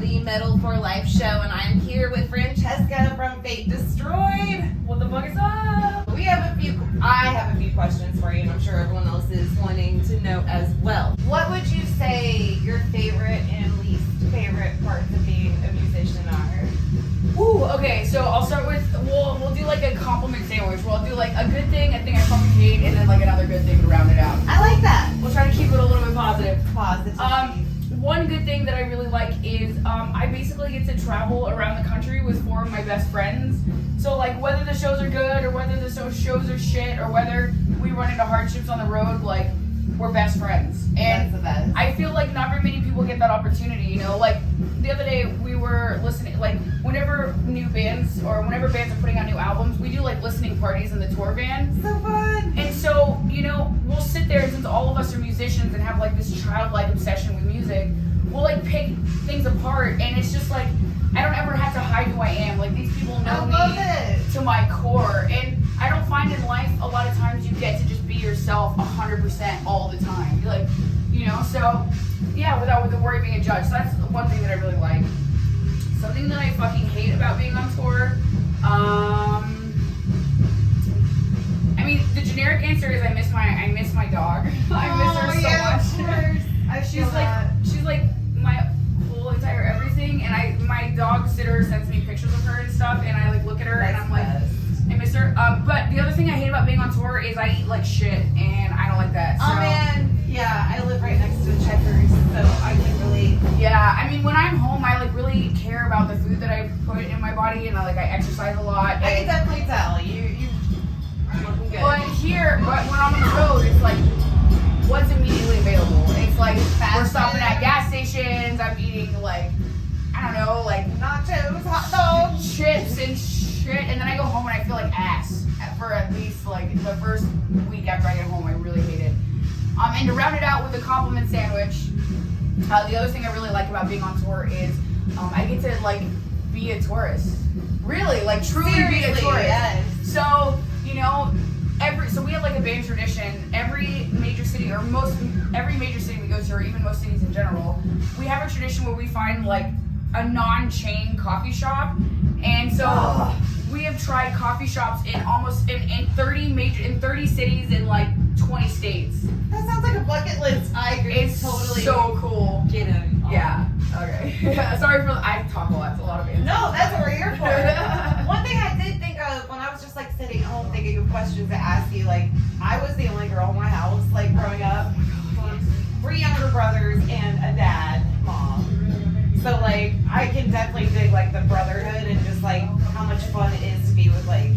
the Metal for Life show, and I'm here with Francesca from Fate Destroyed. What the fuck is up? I have a few questions for you, and I'm sure everyone else is wanting to know as well. What would you say your favorite and least favorite parts of being a musician are? Ooh, okay, so I'll start with, we'll do like a compliment sandwich. We'll do like a good thing, a thing I fucking hate, and then like another good thing to round it out. I like that. We'll try to keep it a little bit positive. Positive. One good thing that I really like is I basically get to travel around the country with 4 of my best friends. So like whether the shows are good or whether the shows are shit or whether we run into hardships on the road, like we're best friends. And That's the best. I feel like not very many people get that opportunity, you know? Like the other day we were listening, like whenever new bands or whenever bands are putting out new albums, we do like listening parties in the tour van. So fun. And so, you know, we'll sit there, since all of us are musicians and have like this childlike obsession with music, we'll like pick things apart, and it's just like, I don't ever have to hide who I am. Like these people know me to my core, and I don't find in life a lot of times you get to just be yourself 100% all the time. You're like, you know, so yeah, without the worry of being a judge. So that's one thing that I really like. Something that I fucking hate about being on tour, I mean, the generic answer is I miss my dog. I miss her so much. She's like my whole entire everything, and my dog sitter sends me pictures of her and stuff, and I like look at her and I'm like, I miss her. But the other thing I hate about being on tour is I eat like shit, and I don't like that. So. Oh man, yeah, I live right next to Checkers, so I can relate. Yeah, I mean, when I'm home, I like really care about the food that I put in my body, and I exercise a lot. I can definitely tell you looking good. But here, when I'm on the road, it's like what's immediately available. It's like we're stopping at gas stations. I'm eating like, I don't know, like nachos, hot dogs, chips and shit, and then I go home and I feel like ass for at least like the first week after I get home. I really hate it. And to round it out with a compliment sandwich, the other thing I really like about being on tour is I get to like be a tourist. Really, like truly be a tourist. Yes. So, you know, so we have like a band tradition. Every major city every major city we go to, or even most cities in general, we have a tradition where we find like a non-chain coffee shop. And so we have tried coffee shops in almost in 30 cities in like 20 states. That sounds like a bucket list. I agree. It's totally so cool. Get it. Yeah. Okay. Sorry for I talk a lot. It's a lot of bands. No, that's what we're here for. One thing I did think of when I was just like sitting home thinking of questions to ask you, like I was the only girl in my house, like growing up. 3 younger brothers and a dad, mom. So like I can definitely dig like the brotherhood and just like how much fun it is to be with like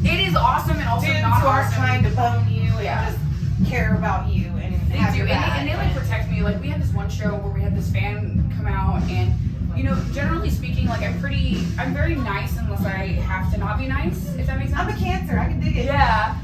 it is awesome and also dudes not who are awesome. trying to bone you and Yeah. just care about you and have They do, your back. and they like protect me. Like we had this one show where we had this fan come out, and you know, generally speaking, like I'm very nice unless I have to not be nice. If that makes sense. I'm a Cancer. I can dig it. Yeah.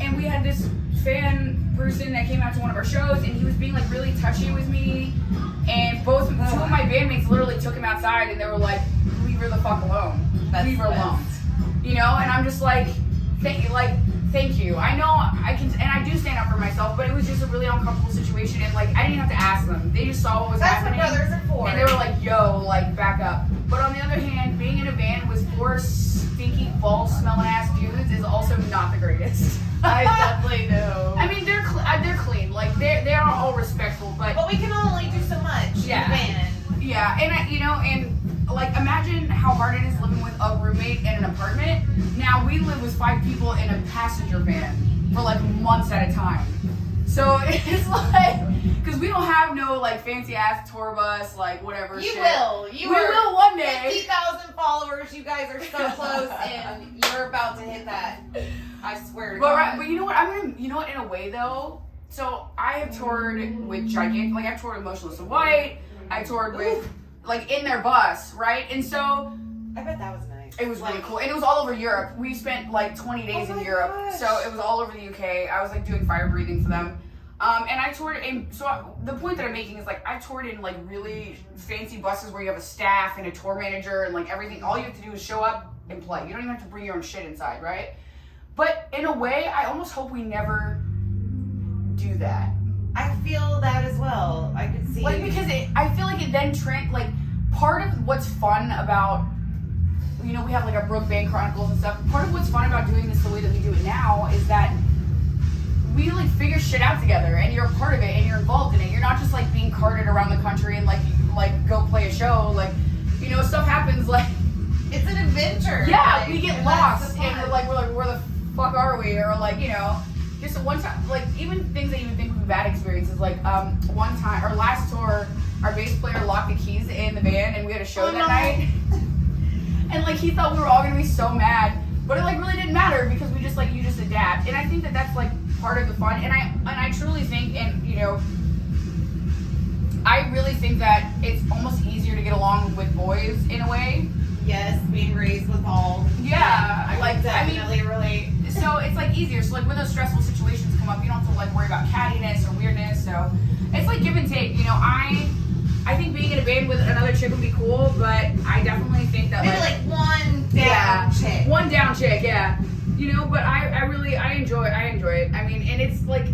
And we had this fan person that came out to one of our shows, and he was being like really touchy with me, and two of my bandmates literally took him outside, and they were like, "Leave her the fuck alone. Leave her alone." You know, and I'm just like, thank you. I know I can, and I do stand up for myself, but it was just a really uncomfortable situation, and like I didn't have to ask them. They just saw what was happening. That's what brothers are for. And they were like, yo, like back up. But on the other hand, being in a band with 4 stinky ball smelling ass dudes is also not the greatest. I definitely know. I mean, they're clean. Like they are all respectful, but we can only do so much. Yeah. In a band. yeah, and like imagine how hard it is living with a roommate in an apartment. Now we live with 5 people in a passenger van for like months at a time. So it's like, because we don't have no like fancy ass tour bus, like whatever. You shit. will. We will one day. 50,000 followers. You guys are so close, and you're about to hit that. I swear to But God. right, but you know what? You know what? In a way though, so I have toured with gigantic. Like I've toured with Motionless in White. I toured with like in their bus, right? And so I bet that was nice. it was really cool, and it was all over Europe. We spent like 20 days in Europe, gosh. so it was all over the UK. I was like doing fire breathing for them. And I toured in, the point that I'm making is like, I toured in like really fancy buses where you have a staff and a tour manager and like everything. All you have to do is show up and play. You don't even have to bring your own shit inside, right? But in a way, I almost hope we never do that. I feel that as well. I could see. Like, because I feel like it then part of what's fun about, you know, we have like our Broke Band Chronicles and stuff. Part of what's fun about doing this the way that we do it now is that we like figure shit out together, and you're a part of it, and you're involved in it. You're not just like being carted around the country and like go play a show. Like, you know, stuff happens. Like, it's an adventure. yeah, like, we get and lost, that's the and fun. we're like, where the fuck are we? Or like, you know, just one time, like even things that you would think would be bad experiences. Like one time, our last tour, our bass player locked the keys in the van, and we had a show that night. And like he thought we were all gonna be so mad, but it like really didn't matter because we just like you just adapt. And I think that that's like part of the fun. And I truly think, and you know, I really think that it's almost easier to get along with boys in a way. Yes, being raised with all. Yeah, I like, can definitely relate. So it's like easier. So like when those stressful situations come up, you don't have to like worry about cattiness or weirdness. So it's like give and take. You know, I think being in a band with another chick would be cool, but I definitely think that Maybe like one down chick. One down chick, yeah. You know, but I really enjoy it. I mean, and it's like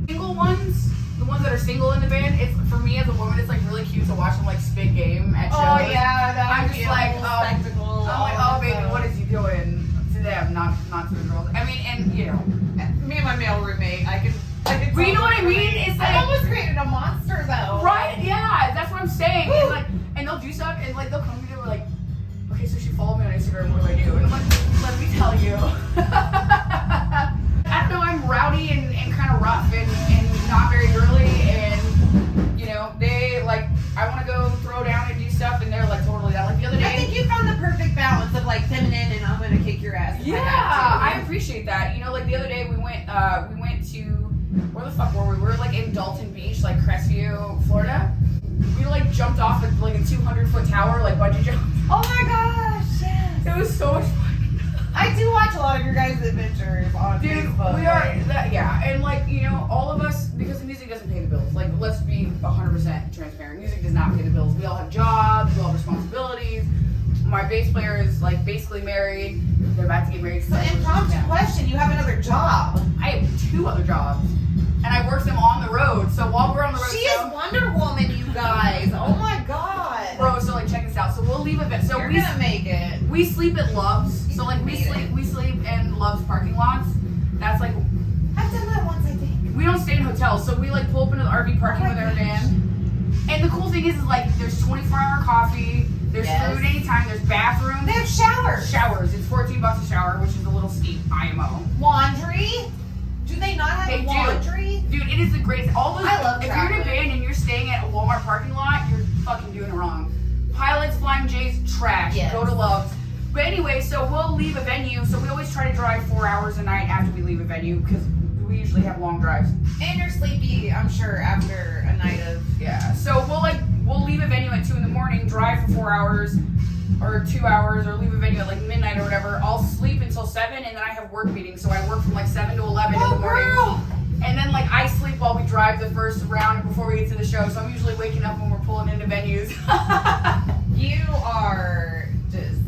single ones, the ones that are single in the band. It's for me as a woman, it's like really cute to watch them like spit game at shows. Oh yeah, that I'm would just be like, a whole spectacle. I'm like, oh baby, what is he doing to them, not to the girls? I mean, and you know, Me and my male roommate, I could. but you know what I mean? It's like I almost created a monster though. right, yeah, that's what I'm saying. And like, and they'll do stuff, and like they'll come to me and we're like, okay, so she followed me on Instagram. What do I do? And I'm like, let me tell you. I don't know. I'm rowdy and kind of rough and not very girly, and you know, they like I want to go throw down and do stuff, and they're like totally that. Like the other day, I think you found the perfect balance of like feminine and I'm gonna kick your ass. yeah, I appreciate that. You know, like the other day we went to where the fuck were we? We were like in Dalton Beach, like Crestview, Florida. We like jumped off at like a 200-foot tower, like bungee jump. Oh my gosh, yes. It was so much fun. I do watch a lot of your guys' adventures on Dude, Facebook. we are that, yeah, and like you know, all of us, because the music doesn't pay the bills. Like, let's be 100% transparent. Music does not pay the bills. We all have jobs, we all have responsibilities. My bass player is like basically married. They're about to get married. So impromptu question, you have another job. I have 2 other jobs, and I work them on the road. So while we're on the road, She is Wonder Woman, you guys. Oh my god. bro. So like, check this out. So we'll leave event. So You're we gonna make it. we sleep at Love's. So like we sleep in Love's parking lots. That's like I've done that once, I think. we don't stay in hotels. So we like pull up into the RV parking with our van. And the cool thing is like there's 24-hour coffee. There's food anytime. There's bathrooms. They have showers. Showers. It's $14 a shower, which is a little steep. IMO. Laundry? Do they not have They do. laundry? Dude, it is the greatest. All those. I love If you're in a traveling. van and you're staying at a Walmart parking lot, you're fucking doing it wrong. Pilots, Flying J's, trash. Yes. Go to Love's. But anyway, so we'll leave a venue. So we always try to drive 4 hours a night after we leave a venue because we usually have long drives. And you're sleepy, I'm sure, after a night of. Yeah. So we'll leave a venue at 2 a.m, drive for 4 hours or 2 hours, or leave a venue at like midnight or whatever. I'll sleep until 7, and then I have work meetings. So I work from like 7 to 11 in the morning. girl! And then like I sleep while we drive the first round before we get to the show. So I'm usually waking up when we're pulling into venues. You are just.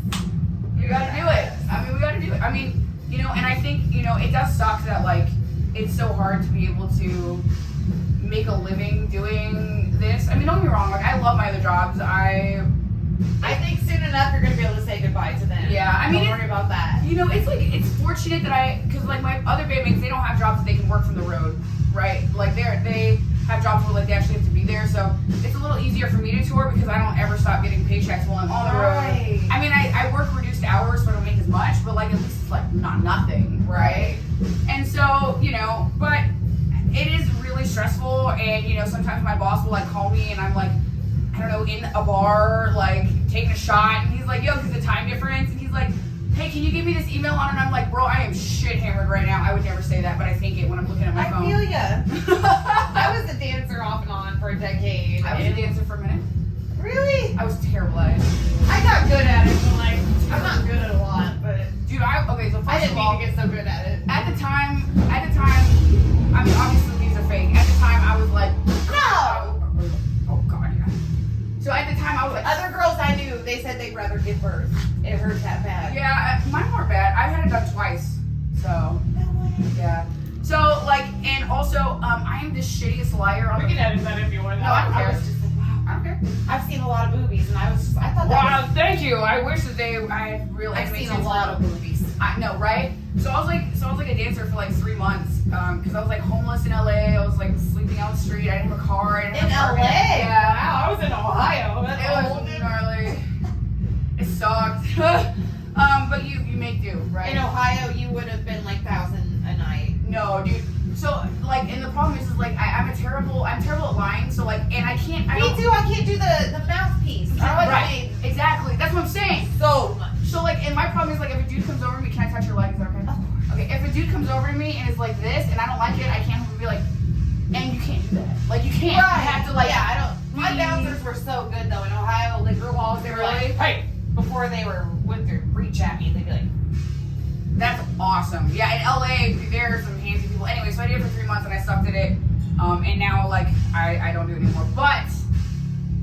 You gotta do it. I mean, we gotta do it. I mean, you know, and I think, you know, it does suck that like it's so hard to be able to make a living doing this. I mean, don't get me wrong, like I love my other jobs. I think soon enough you're gonna be able to say goodbye to them. Yeah, I mean, don't worry about that. You know, it's like, it's fortunate that because like my other bandmates, they don't have jobs that they can work from the road, right? Like they have jobs where like they actually have to be there, so it's a little easier for me to tour because I don't ever stop getting paychecks while I'm on the road. Right. I mean, I work reduced hours, so I don't make as much, but like at least it's like not nothing, right? And so, you know, but it is really stressful, and you know, sometimes my boss will like call me and I'm like, I don't know, in a bar, like taking a shot, and he's like, yo, because the time difference, and he's like, hey, can you give me this email on? And I'm like, bro, I am shit hammered right now. I would never say that, but I think it when I'm looking at my I phone. feel ya. I was a dancer off and on for a decade. I was a dancer for a minute. Really? I was terrible at it. I got good at it, but like, I'm not good at a lot, but Dude, okay, so I first didn't of all, mean to get so good at it. at the time, I mean, obviously these are fake. At the time, I was like, No! oh god, yeah. So at the time, I was like, Other girls I knew, they said they'd rather give birth. It hurt that bad. yeah, mine weren't bad. I've had it done twice, so. No way. Yeah. So like, and also, I am the shittiest liar on We the. can edit that if you want. No, I don't care. was just like, wow. I don't care. I've seen a lot of boobies. boobies, and I thought that Wow, thank you. I wish that I had real. I've seen a lot of boobies. I know, right? So I was like a dancer for like 3 months, because I was like homeless in LA. I was like sleeping out the street. I didn't have a car. I didn't In have a LA? apartment. Yeah. Wow, I was in Ohio. It That's was gnarly. It sucked. But you make do, right? In Ohio, you would have been like 1,000 a night. No, dude. So like, and the problem is like I'm terrible at lying. So like, and I can't. Me too. I can't do the mouthpiece. Right. Exactly. That's what I'm saying. So much. So like, and my problem is like, if a dude comes over to me, can I touch your leg? Is that okay? Okay. If a dude comes over to me and is like this, and I don't like it, I can't help but be like, and you can't do that. Like you can't. Right. You have to like. Yeah, I don't. My bouncers were so good though in Ohio. Liquor walls. They were like, hey, before they would reach at me, they'd be like. That's awesome. Yeah, in LA, there are some handsy people. Anyway, so I did it for 3 months and I sucked at it. And now, like, I don't do it anymore. But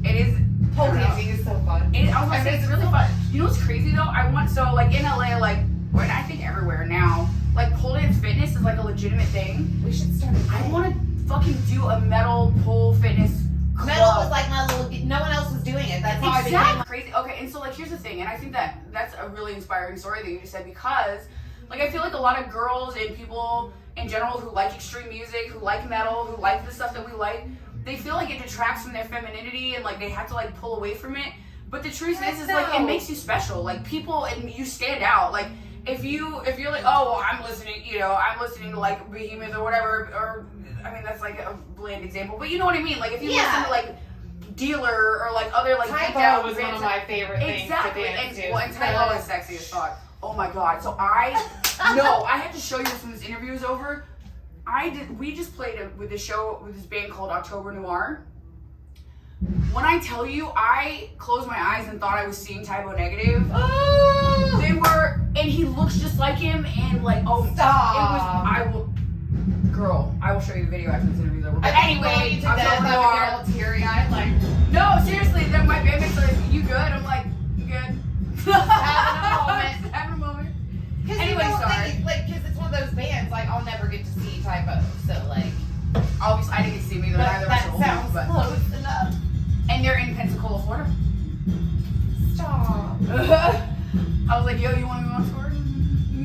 it is. Pole dancing is so fun. I was gonna say, it's really fun. You know what's crazy though? So, like, in LA, like, and I think everywhere now, like, pole dance fitness is like a legitimate thing. We should start. I want to fucking do a metal pole fitness club. Metal was like my little. No one else was doing it. That's how I became. Crazy. Okay, and so like here's the thing, and I think that's a really inspiring story that you just said, because like I feel like a lot of girls and people in general who like extreme music, who like metal, who like the stuff that we like, they feel like it detracts from their femininity and like they have to like pull away from it. But the truth is like it makes you special. Like people, and you stand out. Like if you're like, oh well, I'm listening to like Behemoth or whatever, or I mean that's like a bland example, but you know what I mean. Like if you listen to like Dealer or like other like Typo was one of my favorite things exactly. to dance to. And Typo is sexy as fuck. Oh my god. So I have to show you this when this interview is over. We just played with this band called October Noir. When I tell you, I closed my eyes and thought I was seeing Typo Negative. Oh! They were, and he looks just like him, and like, oh, stop! I will show you the video after this interview's over. But anyway, October Noir. All teary-eyed, like. No, seriously, then my bandmates are like, you good? I'm like, good. Having a moment. Anyway, sorry. Because it's one of those bands, like, I'll never get to see Typo, so, like. Obviously, I didn't get to see them either. That sounds close enough. And they're in Pensacola, Florida. Stop. I was like, yo, you want to go on tour?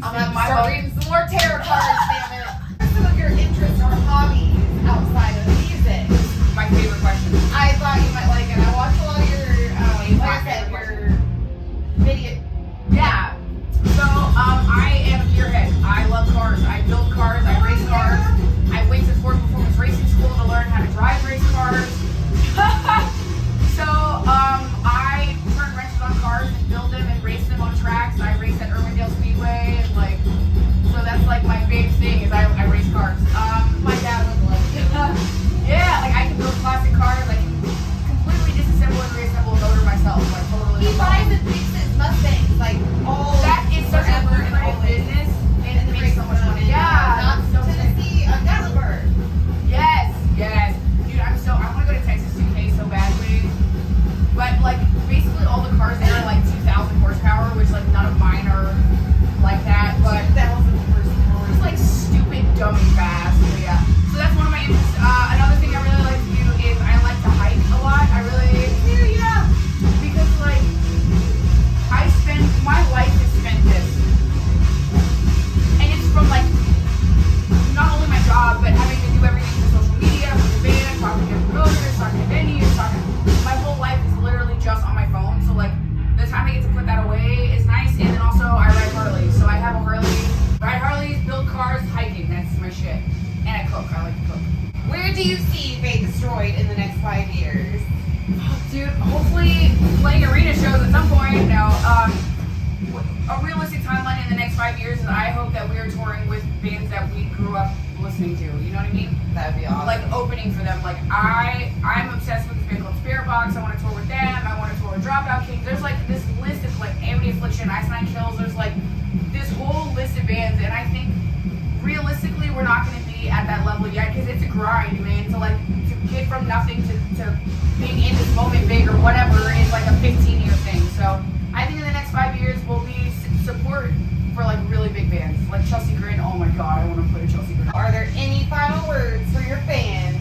I'm going to start reading some more tarot cards, damn it. Some of your interests or hobbies outside of music. My favorite question. I thought you might like it. I watched a lot of your video. Yeah. So, I am a gearhead. I love cars. I build cars. I race cars. I went to Ford Performance Racing School to learn how to drive race cars. So, I turn wrenches on cars and build them and race them on tracks. I race at Irwindale Speedway and like, so that's like my big thing is I race cars. My dad would love it. Yeah, like I can build classic cars. I can completely disassemble and reassemble a motor myself. Like totally. He buys and fixes Mustangs, like all. That is such a lucrative business, and it makes so much money. Yeah. Not Tennessee, Gatlinburg. Yes. Dude, I want to go to Texas 2K so badly. But like basically all the cars there are like 2,000 horsepower, which like none of mine are like that. But 2,000 horsepower. it's like stupid, dummy fast. But yeah. So that's one of my interests. Another thing I really like to do is I like to hike a lot. I really do, yeah. Because like my life is spent this. And it's from like not only my job, but having to do everything for social media, for the band, talking to promoters, talking to venues, my whole life is literally just on my phone. So like the time I get to put that away is nice. And then also I ride Harley. So I have a Harley, ride Harleys, build cars, hiking. That's my shit. And I cook. I like to cook. Where do you see Fate Destroyed in the next 5 years? Dude, hopefully playing arena shows at some point. No, a realistic timeline in the next 5 years is I hope that we are touring with bands that we grew up listening to. You know what I mean? That'd be awesome. Like opening for them. Like I'm obsessed with this band called Spirit Box. I want to tour with them. I want to tour with Dropout Kings. There's like this list of like Amity Affliction, Ice Nine Kills. There's like this whole list of bands, and I think realistically we're not going to be at that level yet because it's a grind, man. To get from nothing to being in this moment big or whatever is like a 15-year thing. So I think in the next 5 years we'll be support for like really big bands like Chelsea Grin. Oh my god, I want to play a Chelsea Grin. Are there any final words for your fans?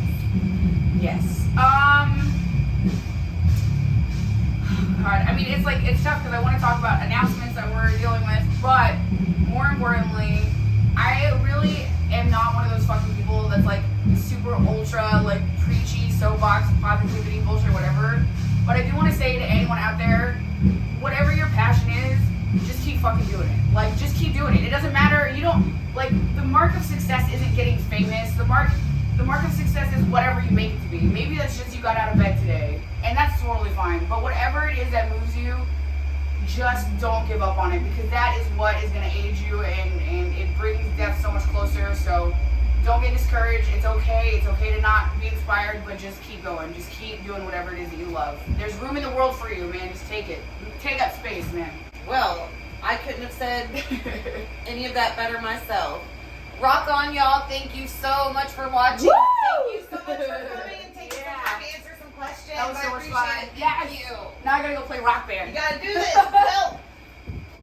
Yes. mean, it's tough because I want to talk about announcements that we're dealing with, but more importantly, I really am not one of those fucking people that's like super ultra like preachy soapbox positivity bullshit whatever. But I do want to say to anyone out there, whatever your passion is, just keep fucking doing it. Like, just keep doing it. It doesn't matter. You don't like the mark of success isn't getting famous. The mark of success is whatever you make it to be. Maybe that's just you got out of bed today, and that's totally fine. But whatever it is that moves you, just don't give up on it, because that is what is going to aid you, and it brings death so much closer. So don't get discouraged. It's okay. It's okay to not be inspired, but just keep going. Just keep doing whatever it is that you love. There's room in the world for you, man. Just take it. Take up space, man. Well, I couldn't have said any of that better myself. Rock on, y'all. Thank you so much for watching. Woo! Thank you so much for coming and taking some time to answer some questions. That was so I much appreciate fun. it. Yeah. Thank you. Now I gotta go play Rock Band. You gotta do this.